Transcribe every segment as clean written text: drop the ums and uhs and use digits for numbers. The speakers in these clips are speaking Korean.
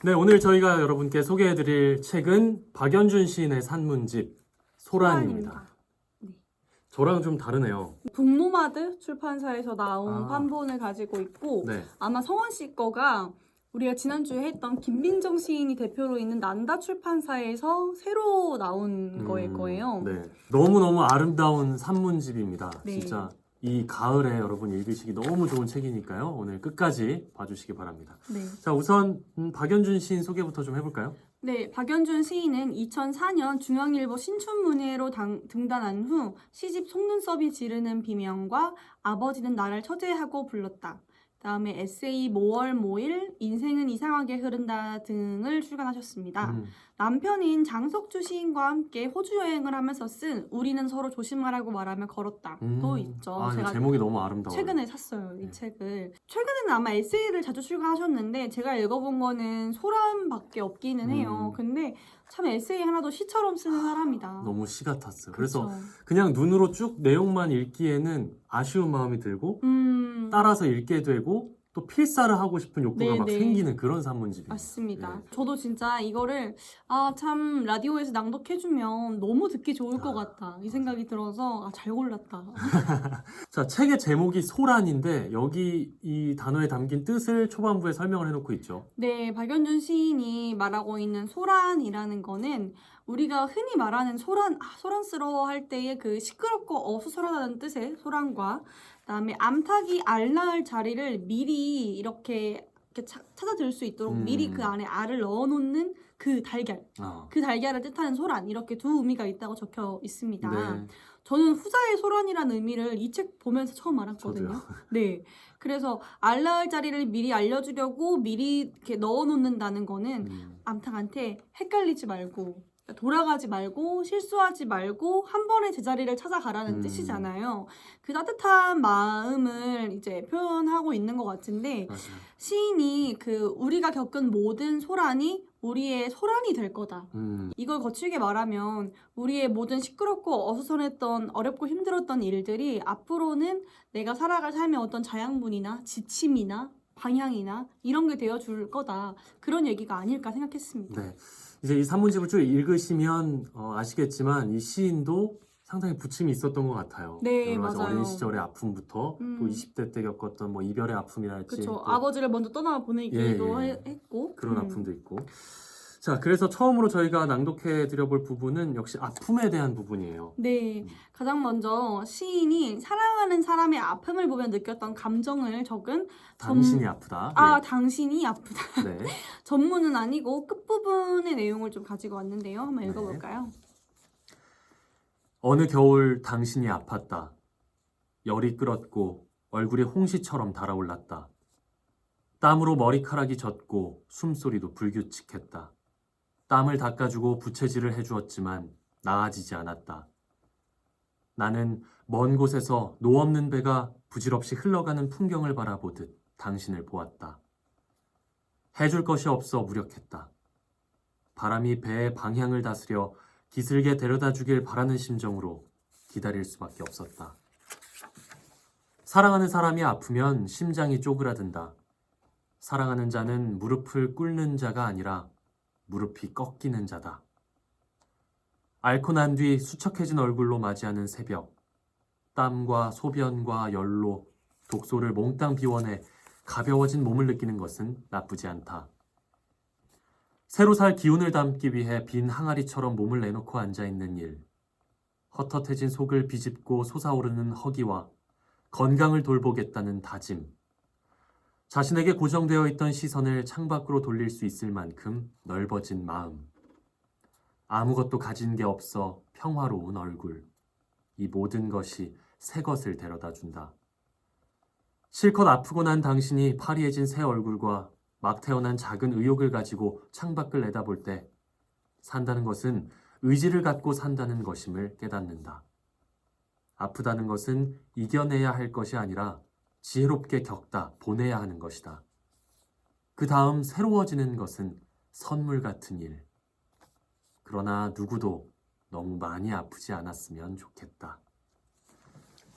네, 오늘 저희가 여러분께 소개해드릴 책은 박연준 시인의 산문집 소란입니다. 네. 저랑 좀 다르네요. 북노마드 출판사에서 나온 아. 판본을 가지고 있고 네, 아마 성원 씨 거가 우리가 지난주에 했던 김민정 시인이 대표로 있는 난다 출판사에서 새로 나온 거일 거예요. 네, 너무너무 아름다운 산문집입니다. 네. 진짜 이 가을에 여러분 읽으시기 너무 좋은 책이니까요. 오늘 끝까지 봐주시기 바랍니다. 네. 자, 우선 박연준 시인 소개부터 좀 해볼까요? 네, 박연준 시인은 2004년 중앙일보 신춘문예로 등단한 후 시집 속눈썹이 지르는 비명과 아버지는 나를 처제하고 불렀다. 다음에 에세이 모월 모일, 인생은 이상하게 흐른다 등을 출간하셨습니다. 남편인 장석주 시인과 함께 호주 여행을 하면서 쓴 우리는 서로 조심하라고 말하며 걸었다도 있죠. 아, 제가 제목이 너무 아름다워요. 최근에 샀어요, 이 네. 책을. 최근에는 아마 에세이를 자주 출간하셨는데 제가 읽어본 거는 소란밖에 없기는 해요. 근데 참 에세이 하나도 시처럼 쓰는 사람이다. 너무 시 같았어요. 그래서 그쵸. 그냥 눈으로 쭉 내용만 읽기에는 아쉬운 마음이 들고 따라서 읽게 되고 또 필사를 하고 싶은 욕구가 막 네네. 생기는 그런 산문집입니다. 맞습니다. 네. 저도 진짜 이거를 참 라디오에서 낭독해주면 너무 듣기 좋을 것 같다 이 생각이 들어서 잘 골랐다. 자, 책의 제목이 소란인데 여기 이 단어에 담긴 뜻을 초반부에 설명을 해놓고 있죠. 네, 박연준 시인이 말하고 있는 소란이라는 거는 우리가 흔히 말하는 소란스러워 할 때의 그 시끄럽고 어수선하다는 뜻의 소란과 그다음에 암탉이 알 낳을 자리를 미리 이렇게 찾아들 수 있도록 미리 그 안에 알을 넣어놓는 그 달걀, 그 달걀을 뜻하는 소란 이렇게 두 의미가 있다고 적혀 있습니다. 네. 저는 후자의 소란이라는 의미를 이 책 보면서 처음 알았거든요. 저도요. 네, 그래서 알 낳을 자리를 미리 알려주려고 미리 이렇게 넣어놓는다는 거는 암탉한테 헷갈리지 말고 돌아가지 말고 실수하지 말고 한 번에 제자리를 찾아가라는 뜻이잖아요. 그 따뜻한 마음을 이제 표현하고 있는 것 같은데 맞아요. 시인이 그 우리가 겪은 모든 소란이 우리의 소란이 될 거다. 이걸 거칠게 말하면 우리의 모든 시끄럽고 어수선했던 어렵고 힘들었던 일들이 앞으로는 내가 살아갈 삶의 어떤 자양분이나 지침이나 방향이나 이런 게 되어줄 거다. 그런 얘기가 아닐까 생각했습니다. 네. 이제 이 산문집을 쭉 읽으시면 아시겠지만 이 시인도 상당히 부침이 있었던 것 같아요. 네, 여러 가지 맞아요. 어린 시절의 아픔부터 또 20대 때 겪었던 뭐 이별의 아픔이랄지 그렇죠. 또 아버지를 먼저 떠나 보내기도 예. 했고 그런 아픔도 있고. 자, 그래서 처음으로 저희가 낭독해 드려볼 부분은 역시 아픔에 대한 부분이에요. 네, 가장 먼저 시인이 사랑하는 사람의 아픔을 보며 느꼈던 감정을 적은 당신이 아프다. 당신이 아프다. 네. 전문은 아니고 끝부분의 내용을 좀 가지고 왔는데요. 한번 네. 읽어볼까요? 어느 겨울 당신이 아팠다. 열이 끓었고 얼굴이 홍시처럼 달아올랐다. 땀으로 머리카락이 젖고 숨소리도 불규칙했다. 땀을 닦아주고 부채질을 해주었지만 나아지지 않았다. 나는 먼 곳에서 노 없는 배가 부질없이 흘러가는 풍경을 바라보듯 당신을 보았다. 해줄 것이 없어 무력했다. 바람이 배의 방향을 다스려 기슭에 데려다 주길 바라는 심정으로 기다릴 수밖에 없었다. 사랑하는 사람이 아프면 심장이 쪼그라든다. 사랑하는 자는 무릎을 꿇는 자가 아니라 무릎이 꺾이는 자다. 앓고 난 뒤 수척해진 얼굴로 맞이하는 새벽. 땀과 소변과 열로 독소를 몽땅 비워내 가벼워진 몸을 느끼는 것은 나쁘지 않다. 새로 살 기운을 담기 위해 빈 항아리처럼 몸을 내놓고 앉아있는 일. 헛헛해진 속을 비집고 솟아오르는 허기와 건강을 돌보겠다는 다짐. 자신에게 고정되어 있던 시선을 창밖으로 돌릴 수 있을 만큼 넓어진 마음. 아무것도 가진 게 없어 평화로운 얼굴. 이 모든 것이 새 것을 데려다 준다. 실컷 아프고 난 당신이 파리해진 새 얼굴과 막 태어난 작은 의욕을 가지고 창밖을 내다볼 때 산다는 것은 의지를 갖고 산다는 것임을 깨닫는다. 아프다는 것은 이겨내야 할 것이 아니라 지혜롭게 겪다 보내야 하는 것이다. 그 다음 새로워지는 것은 선물 같은 일. 그러나 누구도 너무 많이 아프지 않았으면 좋겠다.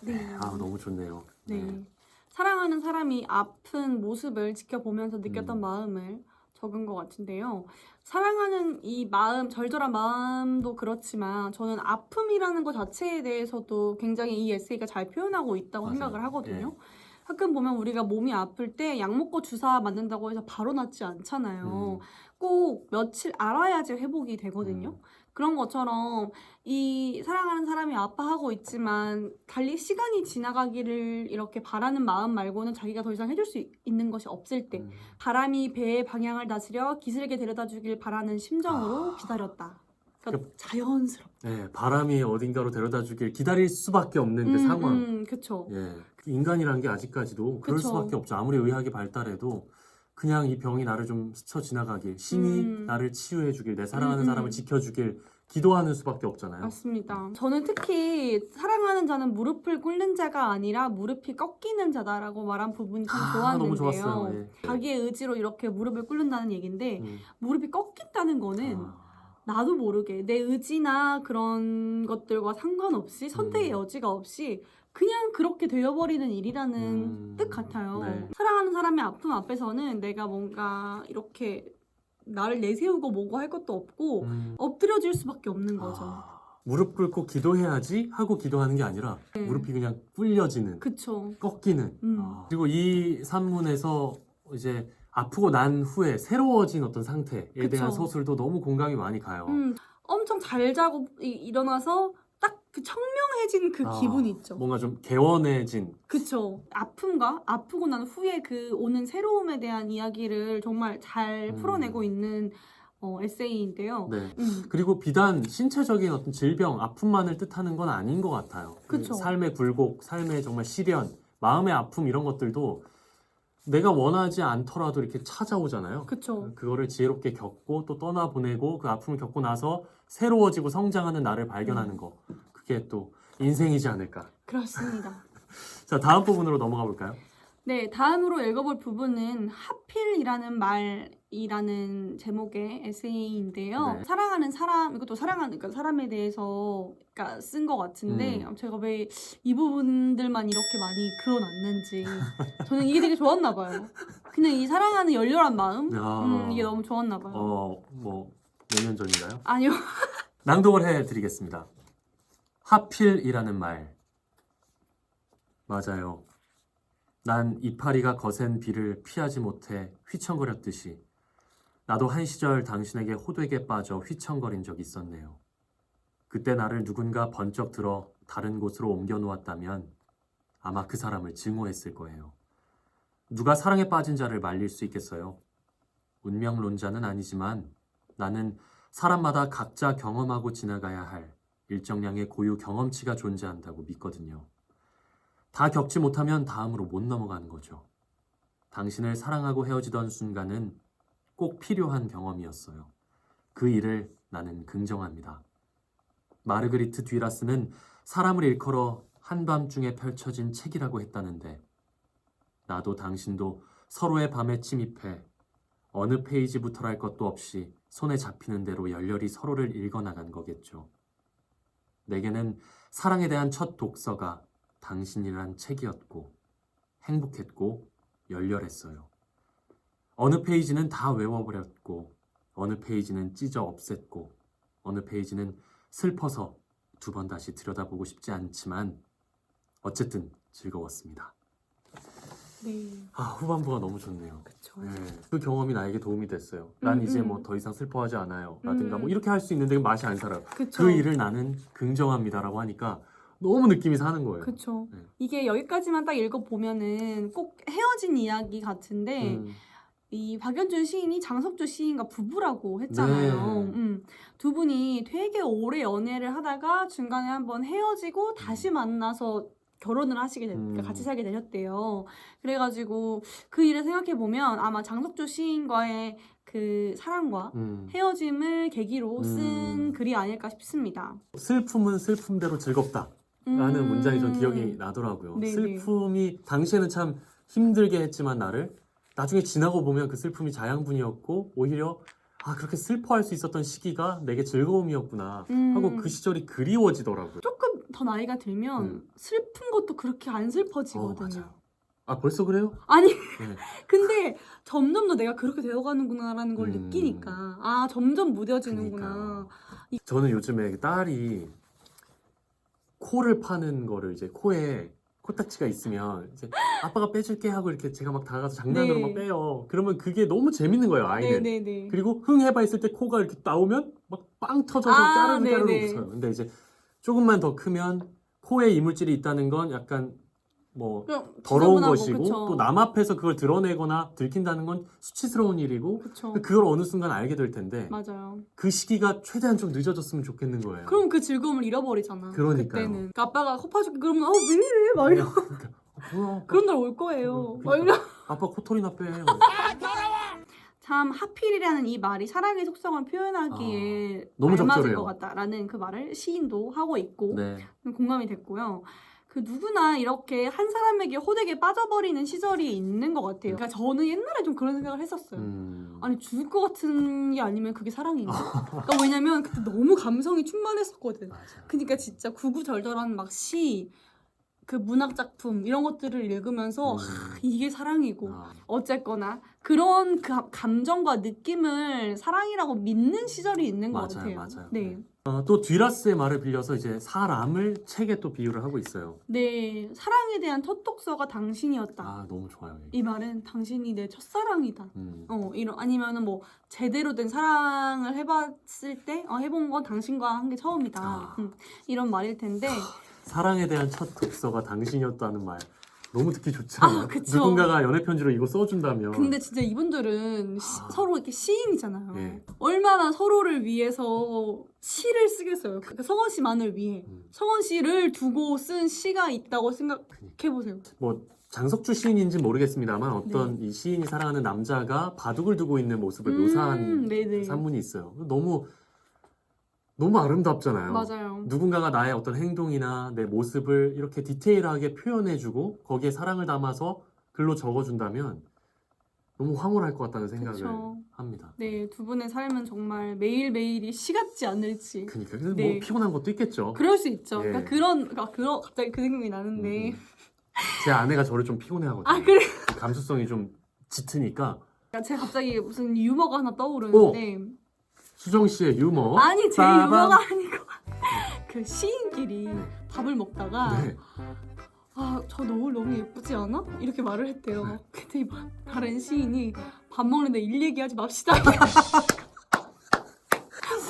네. 너무 좋네요. 네. 사랑하는 사람이 아픈 모습을 지켜보면서 느꼈던 마음을 적은 것 같은데요. 사랑하는 이 마음, 절절한 마음도 그렇지만 저는 아픔이라는 것 자체에 대해서도 굉장히 이 에세이가 잘 표현하고 있다고 맞아요. 생각을 하거든요. 예. 가끔 보면 우리가 몸이 아플 때 약 먹고 주사 맞는다고 해서 바로 낫지 않잖아요. 꼭 며칠 알아야지 회복이 되거든요. 음. 그런 것처럼 이 사랑하는 사람이 아파하고 있지만 달리 시간이 지나가기를 이렇게 바라는 마음 말고는 자기가 더 이상 해줄 수 있는 것이 없을 때 바람이 배의 방향을 다스려 기슭에 데려다 주길 바라는 심정으로 기다렸다. 그러니까 자연스럽게. 예, 바람이 어딘가로 데려다 주길 기다릴 수밖에 없는 그 상황. 그쵸. 예, 인간이란 게 아직까지도 그럴 그쵸. 수밖에 없죠. 아무리 의학이 발달해도 그냥 이 병이 나를 좀 스쳐 지나가길, 신이 나를 치유해 주길, 내 사랑하는 사람을 지켜주길 기도하는 수밖에 없잖아요. 맞습니다. 저는 특히 사랑하는 자는 무릎을 꿇는 자가 아니라 무릎이 꺾이는 자다라고 말한 부분이 참 너무 좋았는데요. 좋았어요. 예. 자기의 의지로 이렇게 무릎을 꿇는다는 얘기인데 음. 무릎이 꺾인다는 거는 나도 모르게 내 의지나 그런 것들과 상관없이 선택의 여지가 없이 그냥 그렇게 되어버리는 일이라는 뜻 같아요. 네. 사랑하는 사람의 아픔 앞에서는 내가 뭔가 이렇게 나를 내세우고 뭐고 할 것도 없고 엎드려질 수밖에 없는 거죠. 무릎 꿇고 기도해야지 하고 기도하는 게 아니라 무릎이 그냥 꿇려지는, 그쵸. 꺾이는. 그리고 이 산문에서 이제 아프고 난 후에 새로워진 어떤 상태에 대한 그쵸. 서술도 너무 공감이 많이 가요. 엄청 잘 자고 일어나서 딱 그 청명해진 그 기분이 있죠. 뭔가 좀 개원해진. 그쵸. 아픔과 아프고 난 후에 그 오는 새로움에 대한 이야기를 정말 잘 풀어내고 있는 에세이인데요. 네. 그리고 비단 신체적인 어떤 질병, 아픔만을 뜻하는 건 아닌 것 같아요. 그쵸. 삶의 굴곡, 삶의 정말 시련, 마음의 아픔 이런 것들도 내가 원하지 않더라도 이렇게 찾아오잖아요. 그쵸. 그거를 지혜롭게 겪고 또 떠나보내고 그 아픔을 겪고 나서 새로워지고 성장하는 나를 발견하는 거. 그게 또 인생이지 않을까. 그렇습니다. 자, 다음 부분으로 넘어가 볼까요? 네, 다음으로 읽어볼 부분은 하필이라는 말이라는 제목의 에세이인데요. 네. 사랑하는 사람, 이것도 사랑하는 그러니까 사람에 대해서 그러니까 쓴 것 같은데 제가 왜 이 부분들만 이렇게 많이 그어놨는지 저는 이게 되게 좋았나 봐요. 그냥 이 사랑하는 열렬한 마음, 이게 너무 좋았나 봐요. 뭐 몇 년 전인가요? 아니요. 낭독을 해드리겠습니다. 하필이라는 말. 맞아요. 난 이파리가 거센 비를 피하지 못해 휘청거렸듯이 나도 한 시절 당신에게 호되게 빠져 휘청거린 적이 있었네요. 그때 나를 누군가 번쩍 들어 다른 곳으로 옮겨 놓았다면 아마 그 사람을 증오했을 거예요. 누가 사랑에 빠진 자를 말릴 수 있겠어요? 운명론자는 아니지만 나는 사람마다 각자 경험하고 지나가야 할 일정량의 고유 경험치가 존재한다고 믿거든요. 다 겪지 못하면 다음으로 못 넘어가는 거죠. 당신을 사랑하고 헤어지던 순간은 꼭 필요한 경험이었어요. 그 일을 나는 긍정합니다. 마르그리트 듀라스는 사람을 일컬어 한밤중에 펼쳐진 책이라고 했다는데 나도 당신도 서로의 밤에 침입해 어느 페이지부터랄 것도 없이 손에 잡히는 대로 열렬히 서로를 읽어나간 거겠죠. 내게는 사랑에 대한 첫 독서가 당신이란 책이었고 행복했고 열렬했어요. 어느 페이지는 다 외워버렸고 어느 페이지는 찢어 없앴고 어느 페이지는 슬퍼서 두 번 다시 들여다보고 싶지 않지만 어쨌든 즐거웠습니다. 네. 후반부가 너무 좋네요. 그쵸. 네, 그 경험이 나에게 도움이 됐어요. 난 이제 뭐 더 이상 슬퍼하지 않아요. 라든가 뭐 이렇게 할 수 있는데 맛이 안 살아요. 그쵸. 그 일을 나는 긍정합니다라고 하니까 너무 느낌이 사는 거예요. 그쵸. 네. 이게 여기까지만 딱 읽어보면은 꼭 헤어진 이야기 같은데 이 박연준 시인이 장석주 시인과 부부라고 했잖아요. 네. 두 분이 되게 오래 연애를 하다가 중간에 한번 헤어지고 다시 만나서 결혼을 하시게 그러니까 같이 살게 되셨대요. 그래가지고 그 일을 생각해보면 아마 장석주 시인과의 그 사랑과 헤어짐을 계기로 쓴 글이 아닐까 싶습니다. 슬픔은 슬픔대로 즐겁다 라는 문장이 전 기억이 나더라고요. 네네. 슬픔이 당시에는 참 힘들게 했지만 나를 나중에 지나고 보면 그 슬픔이 자양분이었고 오히려 그렇게 슬퍼할 수 있었던 시기가 내게 즐거움이었구나 하고 그 시절이 그리워지더라고요. 조금 더 나이가 들면 슬픈 것도 그렇게 안 슬퍼지거든요. 맞아요. 아 벌써 그래요? 아니 네. 근데 점점 더 내가 그렇게 되어가는구나라는 걸 음. 느끼니까 아 점점 무뎌지는구나. 그러니까요. 저는 요즘에 딸이 코를 파는 거를 이제 코에 코딱지가 있으면 이제 아빠가 빼줄게 하고 이렇게 제가 막 다가가서 장난으로 네. 막 빼요. 그러면 그게 너무 재밌는 거예요, 아이는. 네네네. 그리고 흥 해봐 있을 때 코가 이렇게 나오면 막 빵 터져서 아, 까르르 까르르 네네. 웃어요. 근데 이제 조금만 더 크면 코에 이물질이 있다는 건 약간 뭐 그냥 더러운 지저분한 거, 것이고 그쵸. 또 남 앞에서 그걸 드러내거나 들킨다는 건 수치스러운 일이고 그쵸. 그걸 어느 순간 알게 될 텐데 맞아요. 그 시기가 최대한 좀 늦어졌으면 좋겠는 거예요. 그럼 그 즐거움을 잃어버리잖아. 그러니까요. 그때는. 그러니까 아빠가 코 파줄게 그러면 왜 이래? 막 이러. 그러니까 뭐 뭐야? 그런 날 올 거예요. 막 그러니까. 이러. 아빠 코털이나 빼. 참 하필이라는 이 말이 사랑의 속성을 표현하기에 너무 알맞을 적절해요. 것 같다라는 그 말을 시인도 하고 있고 네. 공감이 됐고요. 그 누구나 이렇게 한 사람에게 호되게 빠져버리는 시절이 있는 것 같아요. 그러니까 저는 옛날에 좀 그런 생각을 했었어요. 아니 죽을 것 같은 게 아니면 그게 사랑인가? 그러니까 왜냐면 그때 너무 감성이 충만했었거든. 맞아. 그러니까 진짜 구구절절한 막 시, 그 문학 작품 이런 것들을 읽으면서 이게 사랑이고 어쨌거나 그런 그 감정과 느낌을 사랑이라고 믿는 시절이 있는 것 같아요. 맞아요. 네. 또 듀라스의 말을 빌려서 이제 사람을 책에 또 비유를 하고 있어요. 네, 사랑에 대한 첫 독서가 당신이었다. 아 너무 좋아요. 이 말은 당신이 내 첫사랑이다. 음. 이런 아니면은 뭐 제대로 된 사랑을 해봤을 때 해본 건 당신과 한 게 처음이다. 이런 말일 텐데. 사랑에 대한 첫 독서가 당신이었다는 말 너무 듣기 좋잖아요. 아, 그쵸. 누군가가 연애 편지로 이거 써준다면. 근데 진짜 이분들은 서로 이렇게 시인이잖아요. 네. 얼마나 서로를 위해서 시를 쓰겠어요. 그러니까 성원 씨만을 위해 성원 씨를 두고 쓴 시가 있다고 생각해 보세요. 뭐 장석주 시인인지 모르겠습니다만 어떤 이 시인이 사랑하는 남자가 바둑을 두고 있는 모습을 묘사한 네네. 산문이 있어요. 너무 아름답잖아요. 맞아요. 누군가가 나의 어떤 행동이나 내 모습을 이렇게 디테일하게 표현해주고 거기에 사랑을 담아서 글로 적어준다면 너무 황홀할 것 같다는 생각을 그쵸. 합니다. 네, 두 분의 삶은 정말 매일매일이 시 같지 않을지. 그러니까 그래서 네. 뭐 피곤한 것도 있겠죠. 그럴 수 있죠. 예. 그러니까 그런 갑자기 그 생각이 나는데. 제 아내가 저를 좀 피곤해하거든요. 아, 그래. 감수성이 좀 짙으니까. 제가 갑자기 무슨 유머가 하나 떠오르는데. 수정 씨의 유머. 아니, 제 빠밤. 유머가 아니고 그 시인끼리 밥을 먹다가 네. 저 노을 너무 예쁘지 않아? 이렇게 말을 했대요. 근데 다른 시인이 밥 먹는데 일 얘기하지 맙시다.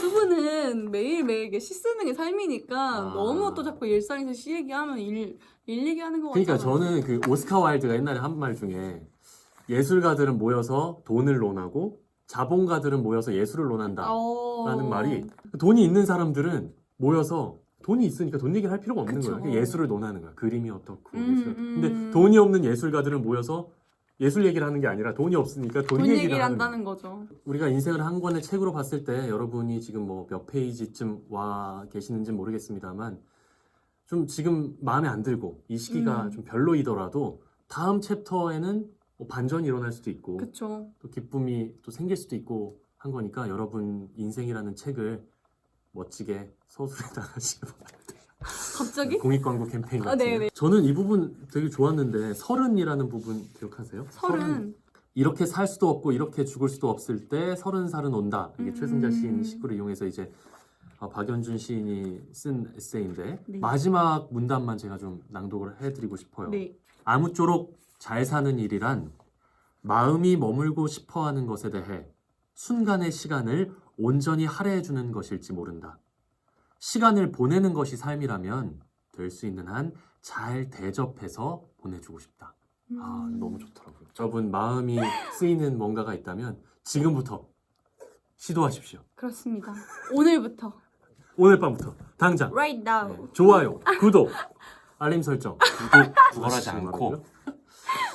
두 분은 매일매일 시 쓰는 게 삶이니까 너무 또 자꾸 일상에서 시 얘기하면 일 얘기하는 것 같아요. 그러니까 저는 그 오스카 와일드가 옛날에 한 말 중에 예술가들은 모여서 돈을 논하고 자본가들은 모여서 예술을 논한다라는 말이 돈이 있는 사람들은 모여서 돈이 있으니까 돈 얘기를 할 필요가 없는 그쵸. 거예요. 예술을 논하는 거야. 그림이 어떻고 예술. 근데 돈이 없는 예술가들은 모여서 예술 얘기를 하는 게 아니라 돈이 없으니까 돈 얘기를 하는 한다는 거죠. 우리가 인생을 한 권의 책으로 봤을 때 여러분이 지금 뭐 몇 페이지쯤 와 계시는지 모르겠습니다만 좀 지금 마음에 안 들고 이 시기가 좀 별로이더라도 다음 챕터에는 뭐 반전이 일어날 수도 있고 그쵸. 또 기쁨이 또 생길 수도 있고 한 거니까 여러분 인생이라는 책을 멋지게 서술해 나가시기 바랍니다. 갑자기? 공익 광고 캠페인 같은. 네네. 저는 이 부분 되게 좋았는데 서른이라는 부분 기억하세요? 서른. 이렇게 살 수도 없고 이렇게 죽을 수도 없을 때 30살은 온다. 이게 최승자 시인 시구를 이용해서 이제 박연준 시인이 쓴 에세이인데 네. 마지막 문단만 제가 좀 낭독을 해드리고 싶어요. 네. 아무쪼록 잘 사는 일이란 마음이 머물고 싶어하는 것에 대해 순간의 시간을 온전히 할애해주는 것일지 모른다. 시간을 보내는 것이 삶이라면 될 수 있는 한 잘 대접해서 보내주고 싶다. 너무 좋더라고요. 여러분 마음이 쓰이는 뭔가가 있다면 지금부터 시도하십시오. 그렇습니다. 오늘부터. 오늘 밤부터 당장 Right now. 좋아요, 구독, 알림 설정 구걸하지 않고.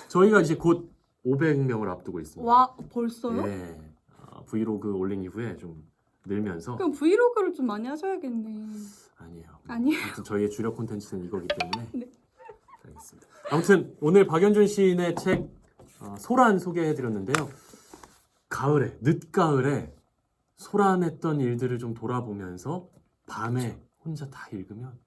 저희가 이제 곧 500명을 앞두고 있습니다. 와, 벌써요? 네. 브이로그 올린 이후에 좀 늘면서 그럼 브이로그를 좀 많이 하셔야겠네. 아니에요. 아니에요? 아무튼 저희의 주력 콘텐츠는 이거기 때문에 네. 알겠습니다. 아무튼 오늘 박연준 시인의 책 소란 소개해드렸는데요. 가을에 늦가을에 소란했던 일들을 좀 돌아보면서 밤에 혼자 다 읽으면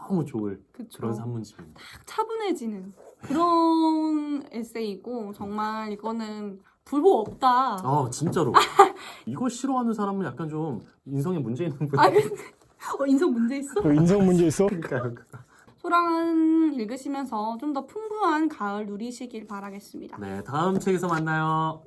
너무 좋을 그쵸. 그런 산문집입니다. 딱 차분해지는 그런 에세이고 정말 이거는 불호 없다. 진짜로. 이거 싫어하는 사람은 약간 좀 인성에 문제 있는 분. 아 근데 인성 문제 있어? 인성 문제 있어? 그러니까요. 소랑은 읽으시면서 좀 더 풍부한 가을 누리시길 바라겠습니다. 네, 다음 책에서 만나요.